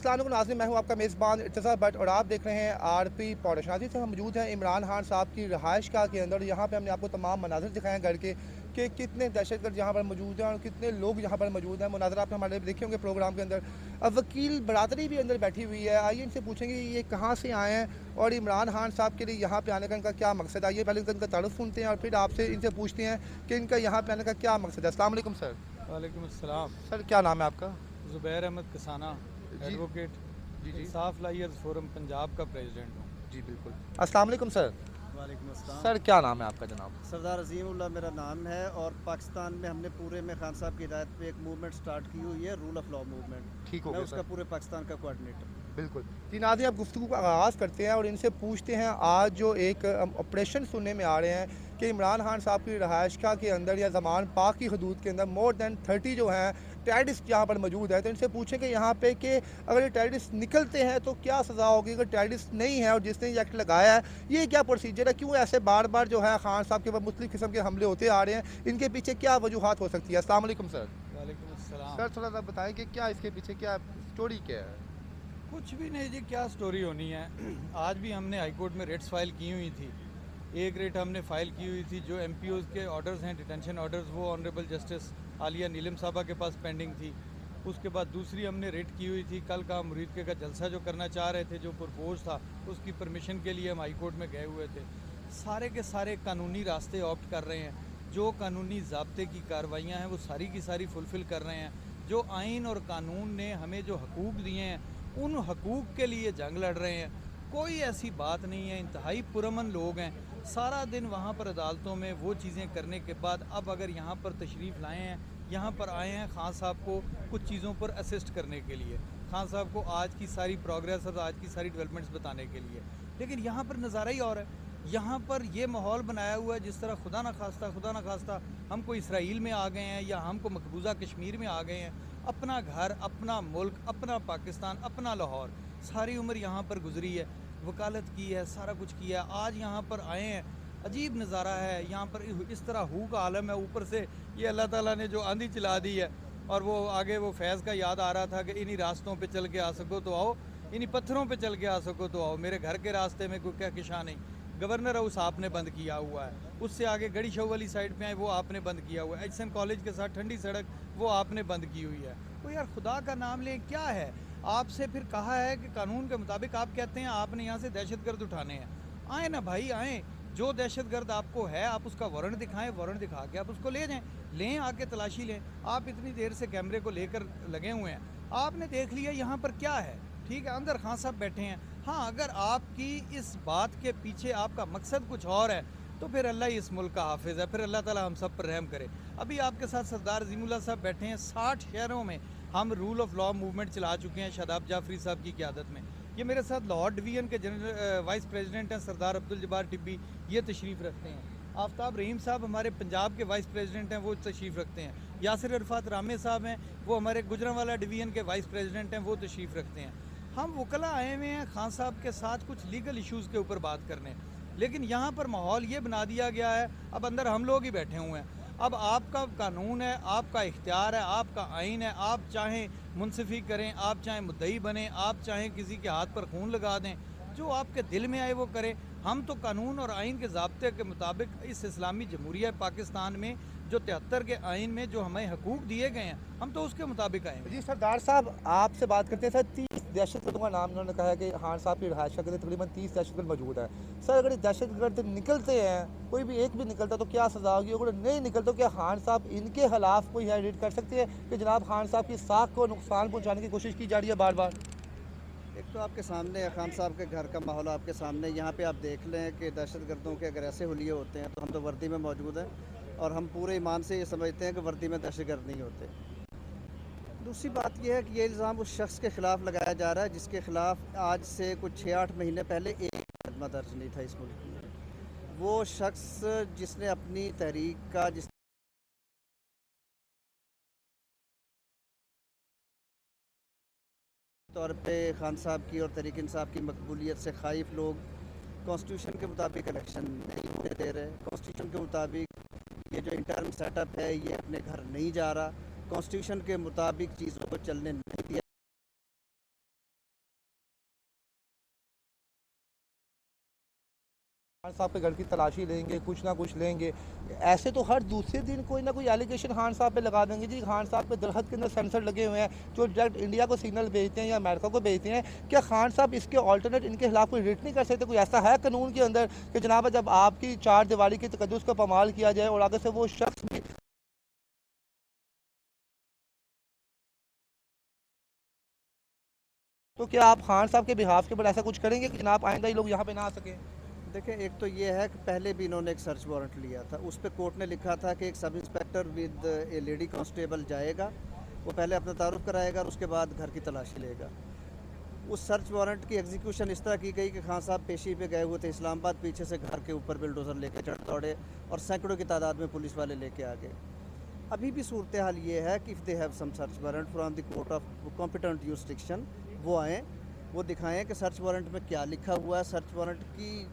अस्सलाम नाज़रीन, मैं हूं आपका मेज़बान इर्तिज़ा भट्ट और आप देख रहे हैं आरपी पॉलिश। नाज़रीन से हम मौजूद हैं इमरान खान साहब की रहायशगाह के अंदर। यहाँ पे हमने आपको तमाम मनाज़िर दिखाए हैं घर के कि कितने दहशतगर्द यहाँ पर मौजूद हैं और कितने लोग यहाँ पर मौजूद हैं। मुनाज़र आपने हमारे देखे होंगे प्रोग्राम के अंदर। अब वकील बरादरी भी अंदर बैठी हुई है। आइए इनसे पूछेंगे ये कहाँ से आए हैं और इमरान खान साहब के लिए यहाँ पर आने का इनका क्या मकसद है। आइए पहले इनका तारुफ़ सुनते हैं और फिर आपसे इनसे पूछते हैं कि इनका यहाँ पर आने का क्या मकसद है। अस्सलाम वालेकुम सर। वालेकुम अस्सलाम। सर क्या नाम है आपका? ज़ुबैर अहमद कसाना, जी एडवोकेट, जी जी इंसाफ लायर्स फोरम पंजाब का प्रेसिडेंट हूँ। जी बिल्कुल। अस्सलाम वालेकुम सर। वालेकुम अस्सलाम। सर क्या नाम है आपका जनाब? सरदार अज़ीमुल्लाह मेरा नाम है और पाकिस्तान में हमने पूरे में खान साहब की हिदायत पे एक मूवमेंट स्टार्ट की हुई है, रूल ऑफ लॉ मूवमेंट। ठीक हो मैं गया उसका सर। पूरे पाकिस्तान का कोऑर्डिनेटर। बिल्कुल। जी नाज़रीन, अब गुफ्तगू का आगाज़ करते हैं और इनसे पूछते हैं आज जो एक ऑपरेशन सुनने में आ रहे हैं कि इमरान खान साहब की रहायशगाह के अंदर या ज़मान पाक की हदूद के अंदर मोर दैन 30 जो हैं टेररिस्ट यहाँ पर मौजूद है। तो इनसे पूछें कि यहाँ पे कि अगर ये टेररिस्ट निकलते हैं तो क्या सज़ा होगी, अगर टेररिस्ट नहीं है और जिसने ये एक्ट लगाया है ये क्या प्रोसीजर है, क्यों ऐसे बार बार जो है खान साहब के ऊपर मुख्तलिफ़ किस्म के हमले होते आ रहे हैं, इनके पीछे क्या वजूहात हो सकती है। अस्सलाम वालेकुम सर। वालेकुम अस्सलाम। सर थोड़ा सा बताएं कि क्या इसके पीछे क्या स्टोरी क्या है। कुछ भी नहीं जी, क्या स्टोरी होनी है। आज भी हमने हाई कोर्ट में रेट्स फाइल की हुई थी। एक रेट हमने फ़ाइल की हुई थी, जो एमपीओज़ के ऑर्डर्स हैं, डिटेंशन ऑर्डर्स, वो ऑनरेबल जस्टिस आलिया नीलम साहबा के पास पेंडिंग थी। उसके बाद दूसरी हमने रेट की हुई थी कल का मुरीद का जलसा जो करना चाह रहे थे, जो प्रपोज था, उसकी परमिशन के लिए हम हाई कोर्ट में गए हुए थे। सारे के सारे कानूनी रास्ते ऑप्ट कर रहे हैं। जो कानूनी ज़ाब्ते की कार्रवाइयाँ हैं वो सारी की सारी फुलफ़िल कर रहे हैं। जो आइन और कानून ने हमें जो हकूक़ दिए हैं उन हकूक़ के लिए जंग लड़ रहे हैं। कोई ऐसी बात नहीं है, इंतहाई पुरअमन लोग हैं। सारा दिन वहाँ पर अदालतों में वो चीज़ें करने के बाद अब अगर यहाँ पर तशरीफ़ लाए हैं, यहाँ पर आए हैं खान साहब को कुछ चीज़ों पर असिस्ट करने के लिए, खान साहब को आज की सारी प्रोग्रेस और आज की सारी डेवलपमेंट्स बताने के लिए। लेकिन यहाँ पर नज़ारा ही और है। यहाँ पर ये माहौल बनाया हुआ है जिस तरह खुदा न खास्ता हम कोई इसराइल में आ गए हैं या हमको मकबूजा कश्मीर में आ गए हैं। अपना घर, अपना मुल्क, अपना पाकिस्तान, अपना लाहौर, सारी उम्र यहाँ पर गुजरी है, वकालत की है, सारा कुछ किया है। आज यहाँ पर आए हैं, अजीब नज़ारा है। यहाँ पर इस तरह हू का आलम है। ऊपर से ये अल्लाह ताला ने जो आंधी चला दी है, और वो आगे वो फैज़ का याद आ रहा था कि इन्हीं रास्तों पे चल के आ सको तो आओ, इन्हीं पत्थरों पे चल के आ सको तो आओ। मेरे घर के रास्ते में कोई क्या किशा नहीं। गवर्नर हाउस आपने बंद किया हुआ है, उससे आगे गड़ी शो वाली साइड पे आए वो आपने बंद किया हुआ है, एचएन कॉलेज के साथ ठंडी सड़क वो आपने बंद की हुई है। तो यार खुदा का नाम ले, क्या है। आपसे फिर कहा है कि कानून के मुताबिक आप कहते हैं आपने यहाँ से दहशतगर्द उठाने हैं। आए ना भाई, आएँ। जो दहशतगर्द आपको है आप उसका वारंट दिखाएं, वारंट दिखा के आप उसको ले जाएं, लें, आके तलाशी लें। आप इतनी देर से कैमरे को लेकर लगे हुए हैं, आपने देख लिया यहाँ पर क्या है, ठीक है, अंदर खान साहब बैठे हैं। हाँ, अगर आपकी इस बात के पीछे आपका मकसद कुछ और है तो फिर अल्लाह ही इस मुल्क का हाफिज़ है, फिर अल्लाह ताला हम सब पर रहम करे। अभी आपके साथ सरदार अज़ीमुल्लाह साहब बैठे हैं। 60 शहरों में हम रूल ऑफ लॉ मूवमेंट चला चुके हैं शादाब जाफरी साहब की क़यादत में। ये मेरे साथ लाहौर डिवीज़न के जनरल वाइस प्रेसिडेंट हैं सरदार अब्दुल जब्बार टिब्बी, ये तशरीफ़ रखते हैं। आफ्ताब रहीम साहब हमारे पंजाब के वाइस प्रेसिडेंट हैं, वो तशरीफ़ रखते हैं। यासिर अरफात रामे साहब हैं, वो हमारे गुजरांवाला डिवीज़न के वाइस प्रेसिडेंट हैं, वो तशरीफ़ रखते हैं। हम वकला आए हुए हैं खान साहब के साथ कुछ लीगल इश्यूज़ के ऊपर बात करने, लेकिन यहाँ पर माहौल ये बना दिया गया है, अब अंदर हम लोग ही बैठे हुए हैं। अब आपका कानून है, आपका इख्तियार है, आपका आइन है, आप चाहें मुनसिफी करें, आप चाहें मुद्दई बने, आप चाहें किसी के हाथ पर खून लगा दें, जो आपके दिल में आए वो करें। हम तो कानून और आइन के ज़ाब्ते के मुताबिक इस इस्लामी जमहूरिया पाकिस्तान में जो 73 के आइन में जो हमें हकूक़ दिए गए हैं, हम तो उसके मुताबिक आएंगे। जी सरदार साहब, आपसे बात करते हैं। सर 30 दहशतगर्दों का नाम उन्होंने कहा है कि खान साहब की रहायशगाह के अंदर तकरीबन 30 दहशतगर्द मौजूद है। सर अगर दहशतगर्द निकलते हैं, कोई भी एक भी निकलता तो क्या सज़ा होगी, अगर नहीं निकलता तो क्या खान साहब इनके खिलाफ कोई एडिट कर सकते हैं कि जनाब खान साहब की साख को नुकसान पहुँचाने की कोशिश की जा रही है बार बार। एक तो आपके सामने खान साहब के घर का माहौल आपके सामने, यहाँ पे आप देख लें कि दहशतगर्दों के अगर ऐसे हुलिये होते हैं तो हम तो वर्दी में मौजूद हैं और हम पूरे ईमान से ये समझते हैं कि वर्दी में दहशतगर्द नहीं होते। दूसरी बात यह है कि ये इल्ज़ाम उस शख्स के ख़िलाफ़ लगाया जा रहा है जिसके ख़िलाफ़ आज से कुछ 6-8 महीने पहले एक मुकदमा दर्ज नहीं था इस मुल्क में। वो शख्स जिसने अपनी तहरीक का जिस तौर पे खान साहब की और तहरीक इंसाफ की मकबूलियत से खाइफ लोग कॉन्स्टिट्यूशन के मुताबिक इलेक्शन नहीं होने दे रहे। कॉन्स्टिट्यूशन के मुताबिक ये जो इंटर्म सेटअप है ये अपने घर नहीं जा रहा। कॉन्स्टिट्यूशन के मुताबिक चीज़ों को चलने नहीं दिया खान साहब के घर की तलाशी लेंगे, कुछ ना कुछ लेंगे। ऐसे तो हर दूसरे दिन कोई ना कोई एलिगेशन खान साहब पे लगा देंगे जी। खान साहब पे दरखत के अंदर सेंसर लगे हुए हैं जो डायरेक्ट इंडिया को सिग्नल भेजते हैं या अमेरिका को भेजते हैं। क्या खान साहब इसके ऑल्टरनेट इनके खिलाफ कोई रिट नहीं कर सकते? कोई ऐसा है कानून के अंदर कि जनाब जब आपकी चार दीवारी की तकद्दुस का पामाल किया जाए और आगे से वो शख्स भी, तो क्या आप खान साहब के बिहाफ के ऊपर ऐसा कुछ करेंगे कि जनाब आइंदा ही लोग यहाँ पे ना आ सकें? देखिए, एक तो ये है कि पहले भी इन्होंने एक सर्च वारंट लिया था, उस पर कोर्ट ने लिखा था कि एक sub inspector with A lady constable जाएगा, वो पहले अपना तारुफ कराएगा और उसके बाद घर की तलाशी लेगा। उस सर्च वारंट की एग्जीक्यूशन इस तरह की गई कि खान साहब पेशी पे गए हुए थे इस्लामाबाद, पीछे से घर के ऊपर बिल्डोज़र लेके चढ़ दौड़े और सैकड़ों की तादाद में पुलिस वाले लेके आ गए। अभी भी सूरत हाल ये है कि if they have some search warrant from the court of competent jurisdiction, वो आएँ, वो दिखाएं कि सर्च वारंट में क्या लिखा हुआ है। सर्च वारंट की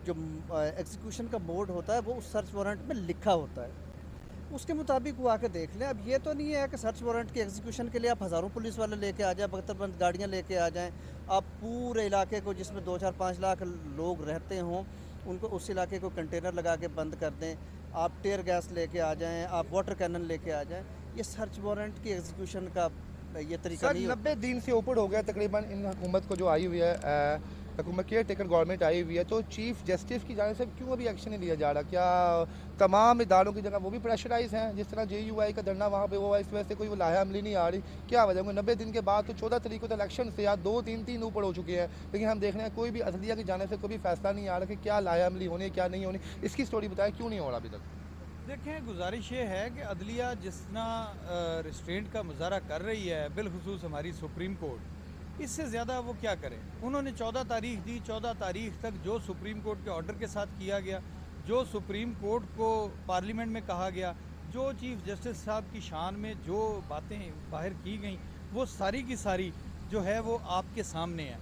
जो एग्जीक्यूशन का मोड होता है वो उस सर्च वारंट में लिखा होता है, उसके मुताबिक वो आके देख लें। अब ये तो नहीं है कि सर्च वारंट की एग्जीक्यूशन के लिए आप हज़ारों पुलिस वाले लेके आ जाएं, बख्तरबंद गाड़ियाँ लेके आ जाएं, आप पूरे इलाके को जिसमें 2-4-5 लाख लोग रहते हों उनको उस इलाके को कंटेनर लगा के बंद कर दें, आप टेयर गैस लेके आ जाएं, आप वाटर कैनन लेके आ जाएं। ये सर्च वारंट की एग्जीक्यूशन का ये तरीका सर नहीं 90 दिन से ऊपर हो गया तकरीबन इन हुकूमत को जो आई हुई है, हुकूमत केयर टेकर गवर्नमेंट आई हुई है, तो चीफ जस्टिस की जानिब से क्यों अभी एक्शन नहीं लिया जा रहा? क्या तमाम इदारों की जगह वो भी प्रेशराइज हैं? जिस तरह JUI का धरना वहाँ पे वो इस वजह से कोई लाहे अमली नहीं आ रही, क्या वजह? 90 दिन के बाद तो 14 तारीख को तो इलेक्शन से या 2-3 ऊपर हो चुके हैं, लेकिन हम देख रहे हैं कोई भी अदलिया की जानिब से कोई भी फैसला नहीं आ रहा कि क्या लाहे अमली होनी क्या नहीं होनी। इसकी स्टोरी बताएं, क्यों नहीं हो रहा अभी तक? देखें, गुजारिश ये है कि अदलिया जिस तरह रिस्ट्रेंट का मुजाहरा कर रही है, बिलखुसूस हमारी सुप्रीम कोर्ट, इससे ज़्यादा वो क्या करें। उन्होंने 14 तारीख दी, 14 तारीख तक जो सुप्रीम कोर्ट के ऑर्डर के साथ किया गया, जो सुप्रीम कोर्ट को पार्लियामेंट में कहा गया, जो चीफ जस्टिस साहब की शान में जो बातें बाहर की गई, वो सारी की सारी जो है वो आपके सामने है।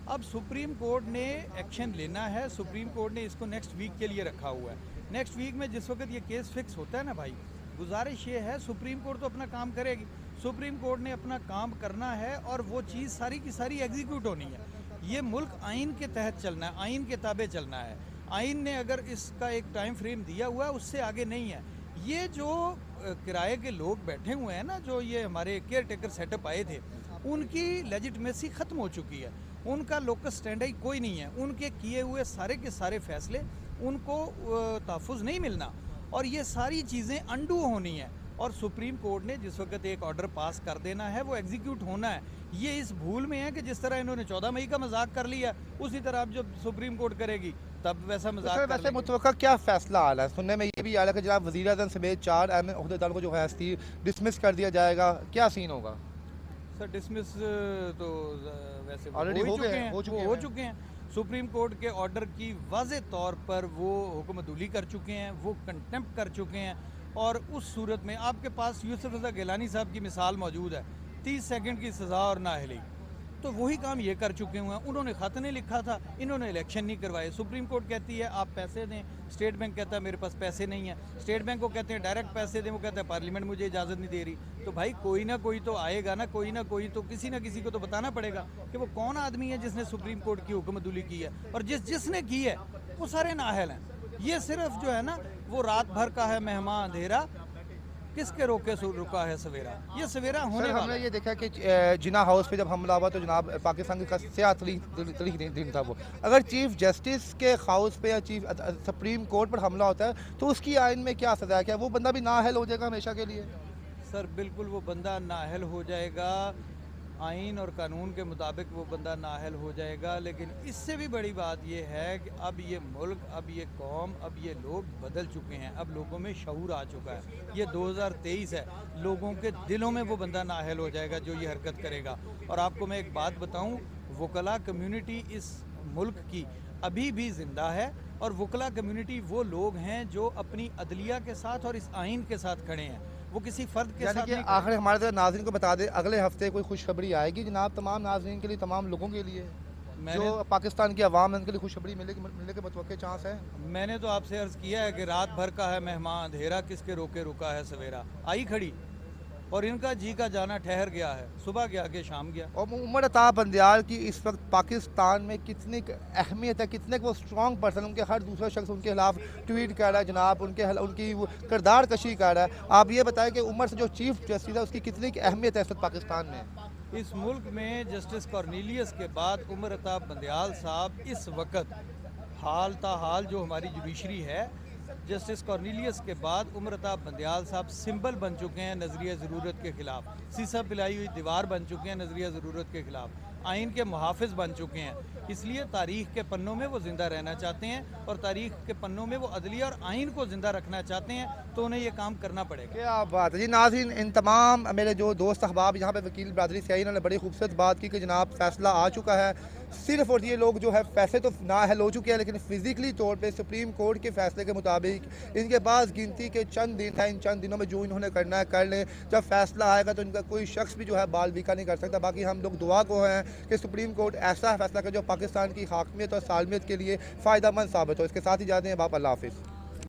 अब सुप्रीम कोर्ट ने एक्शन लेना है। सुप्रीम कोर्ट ने इसको नेक्स्ट वीक के लिए रखा हुआ है। नेक्स्ट वीक में जिस वक्त ये केस फिक्स होता है ना भाई, गुजारिश ये है, सुप्रीम कोर्ट तो अपना काम करेगी, सुप्रीम कोर्ट ने अपना काम करना है और वो चीज़ सारी की सारी एग्जीक्यूट होनी है। ये मुल्क आइन के तहत चलना है, आइन के ताबे चलना है। आइन ने अगर इसका एक टाइम फ्रेम दिया हुआ है, उससे आगे नहीं है। ये जो किराए के लोग बैठे हुए हैं ना, जो ये हमारे केयर टेकर सेटअप आए थे, उनकी लेजिटमेसी ख़त्म हो चुकी है, उनका लोकस स्टैंडर्ड कोई नहीं है, उनके किए हुए सारे के सारे फैसले उनको तहफ़्फ़ुज़ नहीं मिलना, और ये सारी चीज़ें अंडू होनी है। और सुप्रीम कोर्ट ने जिस वक्त एक ऑर्डर पास कर देना है वो एग्जीक्यूट होना है। ये इस भूल में है कि जिस तरह इन्होंने 14 मई का मजाक कर लिया, उसी तरह अब जब सुप्रीम कोर्ट करेगी तब वैसा तो मजाक सर कर वैसे लेंगे। मुतवक्का क्या फैसला आ रहा है? सुनने में ये भी आ रहा है कि जनाब वज़ीर आज़म समेत 4 अहम अहदेदारों को जो है डिसमिस कर दिया जाएगा, क्या सीन होगा? सर डिसमिस तो वैसे वो ऑलरेडी हो ही हो गए चुके हैं, हैं, हो चुके वो हो हैं। चुके हैं। सुप्रीम कोर्ट के ऑर्डर की वाज़े तौर पर वो हुक्मतुली कर चुके हैं, वो कंटेम्प्ट कर चुके हैं। और उस सूरत में आपके पास यूसुफ रज़ा गिलानी साहब की मिसाल मौजूद है, 30 सेकंड की सज़ा और नाअहली, तो वही काम ये कर चुके हुए हैं। उन्होंने ख़त नहीं लिखा था, इन्होंने इलेक्शन नहीं करवाए। सुप्रीम कोर्ट कहती है आप पैसे दें, स्टेट बैंक कहता है मेरे पास पैसे नहीं है। स्टेट बैंक को कहते हैं डायरेक्ट पैसे दें, वो कहता है पार्लियामेंट मुझे इजाज़त नहीं दे रही। तो भाई कोई ना कोई तो आएगा ना, कोई ना कोई तो किसी ना किसी को तो बताना पड़ेगा कि वो कौन आदमी है जिसने सुप्रीम कोर्ट की हुक्मतुली की है, और जिसने की है वो सारे नाअहल हैं। ये सिर्फ जो है ना वो रात भर का है मेहमान अंधेरा, किसके रोके रुका है सवेरा, ये सवेरा होने सर वाला हमने है। ये देखा कि जिना हाउस पे जब हमला हुआ तो जनाब पाकिस्तान का तरीक दिन था वो। अगर चीफ जस्टिस के हाउस पे या चीफ सुप्रीम कोर्ट पर हमला होता है तो उसकी आइन में क्या सजा है? क्या वो बंदा भी नाअहल हो जाएगा हमेशा के लिए? सर बिल्कुल वो बंदा नाअहल हो जाएगा, आइन और कानून के मुताबिक वो बंदा नाअहल हो जाएगा। लेकिन इससे भी बड़ी बात ये है कि अब ये मुल्क, अब ये कौम, अब ये लोग बदल चुके हैं, अब लोगों में शऊर आ चुका है। ये 2023 है, लोगों के दिलों में वो बंदा नाअहल हो जाएगा जो ये हरकत करेगा। और आपको मैं एक बात बताऊं, वकला कम्युनिटी इस मुल्क की अभी भी ज़िंदा है, और वकला कम्युनिटी वो लोग हैं जो अपनी अदलिया के साथ और इस आइन के साथ खड़े हैं, वो किसी फ़र्द के यानी साथ कि नहीं खड़े। आखिर हमारे तरह नाज़रीन को बता दें, अगले हफ्ते कोई खुशखबरी आएगी जनाब तमाम नाज़रीन के लिए, तमाम लोगों के लिए, जो पाकिस्तान की आवाम है उनके लिए खुशखबरी मिलने के मुतवक्के चांस है? मैंने तो आपसे अर्ज़ किया है कि रात भर का है मेहमान अंधेरा, किसके रोके रुका है सवेरा। आई खड़ी और इनका जी का जाना ठहर गया है, सुबह गया कि शाम गया। और उमर अताब बंदयाल की इस वक्त पाकिस्तान में कितनी अहमियत है, कितने वो स्ट्रॉन्ग पर्सन, उनके हर दूसरा शख्स उनके खिलाफ ट्वीट कर रहा है जनाब, उनकी वो किरदार कशी कर रहा है। आप ये बताएं कि उमर से जो चीफ जस्टिस है उसकी कितनी अहमियत है इस वक्त पाकिस्तान में? इस मुल्क में जस्टिस कॉर्नीलियस के बाद उमर अताब बंदयाल साहब इस वक्त हाल ताहाल जो हमारी जुडिशरी है, जस्टिस कॉर्नीलियस के बाद उमर अताब बंदयाल साहब सिंबल बन चुके हैं नज़रिया ज़रूरत के ख़िलाफ़, सीसा पिलाई हुई दीवार बन चुके हैं नज़रिया ज़रूरत के ख़िलाफ़, आइन के मुहाफ़िज़ बन चुके हैं। इसलिए तारीख़ के पन्नों में वो ज़िंदा रहना चाहते हैं और तारीख़ के पन्नों में वो अदलिया और आइन को ज़िंदा रखना चाहते हैं, तो उन्हें ये काम करना पड़ेगा। क्या बात है जी। नाज़रीन, इन तमाम मेरे जो दोस्त अहबाब यहाँ पे वकील बरादरी से आई, इन्होंने बड़ी खूबसूरत बात की कि जनाब फ़ैसला आ चुका है सिर्फ, और ये लोग जो है फैसले तो नाअहल हो चुके हैं, लेकिन फिज़िकली तौर पे सुप्रीम कोर्ट के फैसले के मुताबिक इनके पास गिनती के चंद दिन है, इन चंद दिनों में जो इन्होंने करना है कर लें। जब फैसला आएगा तो इनका कोई शख्स भी जो है बाल बीका नहीं कर सकता। बाकी हम लोग दुआ को हैं कि सुप्रीम कोर्ट ऐसा फैसला करे जो पाकिस्तान की हाकमियत और सालमियत के लिए फ़ायदा मंद साबित हो। इसके साथ ही जाते हैं बाप, अल्लाह हाफ़िज़।